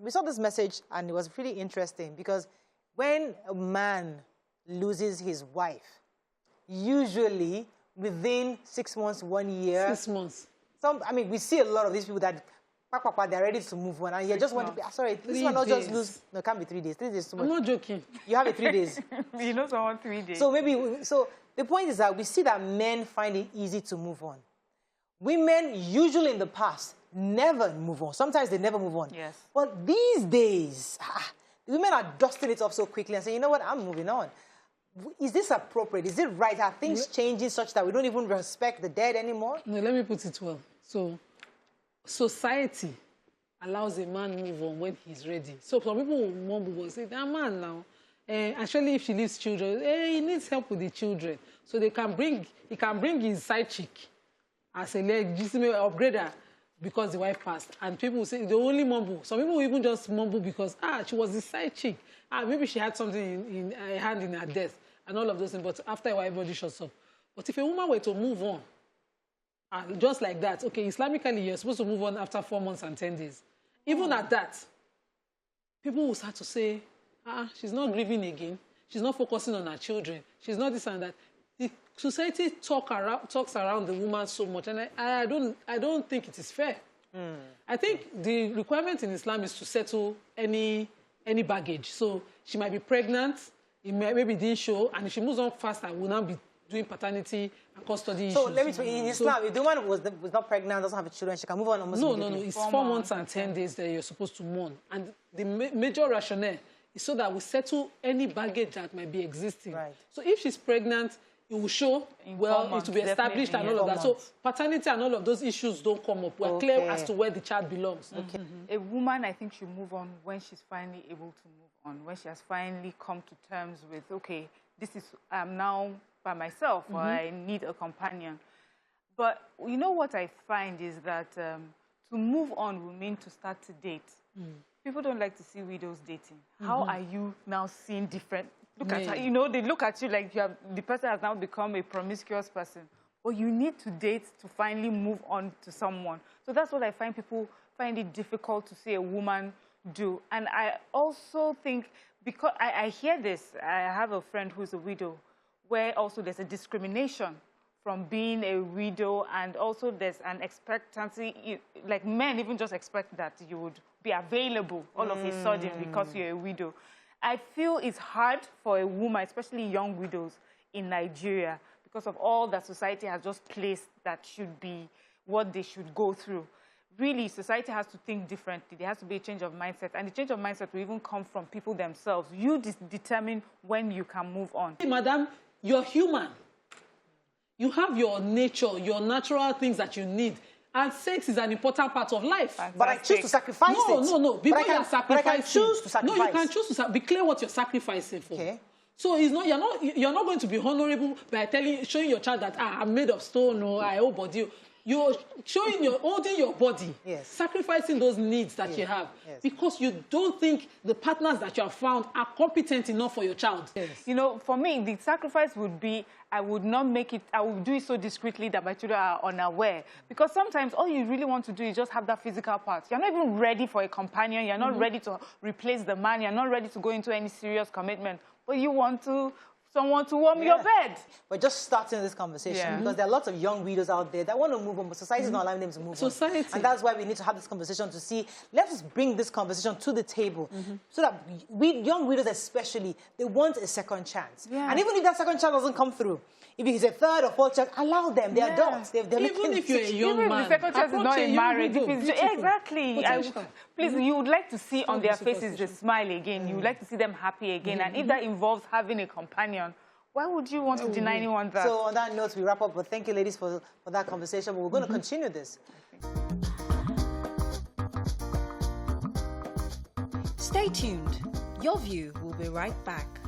We saw this message, and it was really interesting because when a man loses his wife, usually within 6 months, 1 year. 6 months. We see a lot of these people that they're ready to move on, and you just want to be sorry. This one not just lose. No, it can't be 3 days. 3 days too much. I'm not joking. You have it 3 days. You know someone 3 days. So the point is that we see that men find it easy to move on. Women usually in the past never move on. Sometimes they never move on. Yes. But these days, the women are dusting it off so quickly and saying, you know what, I'm moving on. Is this appropriate? Is it right? Are things changing such that we don't even respect the dead anymore? No, let me put it well. So, society allows a man to move on when he's ready. So some people will say, that man now, actually if she leaves children, he needs help with the children. So he can bring his side chick as a legitimate upgrader because the wife passed. And people will say, they only mumble. Some people will even just mumble because, she was the side chick. Maybe she had something in her hand in her death and all of those things. But after a while, everybody shuts up. But if a woman were to move on, just like that, okay, Islamically, you're supposed to move on after 4 months and 10 days. Even at that, people will start to say, she's not grieving again. She's not focusing on her children. She's not this and that. The society talks around the woman so much, and I don't think it is fair. I think the requirement in Islam is to settle any baggage. So she might be pregnant, it maybe didn't show, and if she moves on faster, will now be doing paternity and custody issues. So let me tell you, in Islam, if the woman was not pregnant, doesn't have children, she can move on almost immediately. No, it's 4 months and 10 days that you're supposed to mourn. And the major rationale is so that we settle any baggage that might be existing. Right. So if she's pregnant, it will show, it will be established and all of that. So paternity and all of those issues don't come up. We're clear as to where the child belongs. Okay. A woman, I think, should move on when she's finally able to move on, when she has finally come to terms with, okay, I'm now by myself, or I need a companion. But you know what I find is that to move on will mean to start to date. People don't like to see widows dating. How are you now seeing different? Look at her, they look at you like the person has now become a promiscuous person. But you need to date to finally move on to someone. So that's what I find people find it difficult to see a woman do. And I also think, because I hear this, I have a friend who's a widow, where also there's a discrimination from being a widow, and also there's an expectancy, like men even just expect that you would be available all of a sudden because you're a widow. I feel it's hard for a woman, especially young widows in Nigeria, because of all that society has just placed that should be what they should go through. Really, society has to think differently. There has to be a change of mindset. And the change of mindset will even come from people themselves. You determine when you can move on. Hey, madam, you're human. You have your nature, your natural things that you need. And sex is an important part of life. But I choose to sacrifice it. No. Before you're sacrificing, but I can choose to sacrifice. No, you can choose to be clear what you're sacrificing for. Okay. So it's not, you're not going to be honorable by showing your child that I'm made of stone or I owe body. You're holding your body, sacrificing those needs that you have, because you don't think the partners that you have found are competent enough for your child. You know, for me, the sacrifice would be, I would not make it, I would do it so discreetly that my children are unaware. Because sometimes all you really want to do is just have that physical part. You're not even ready for a companion. You're not ready to replace the man. You're not ready to go into any serious commitment. But you want someone to warm your bed. We're just starting this conversation because there are lots of young widows out there that want to move on, but society is not allowing them to move on. And that's why we need to have this conversation to see, let's bring this conversation to the table so that young widows especially, they want a second chance. And even if that second chance doesn't come through, if it's a third or fourth chance, allow them. They're adults. They're even if you're a young man, the second chance is not a marriage. Exactly. Please, you would like to see on their faces the smile again. You would like to see them happy again. And if that involves having a companion, why would you want to deny anyone that? So on that note, we wrap up. But thank you, ladies, for that conversation. But we're going to continue this. Stay tuned. Your View will be right back.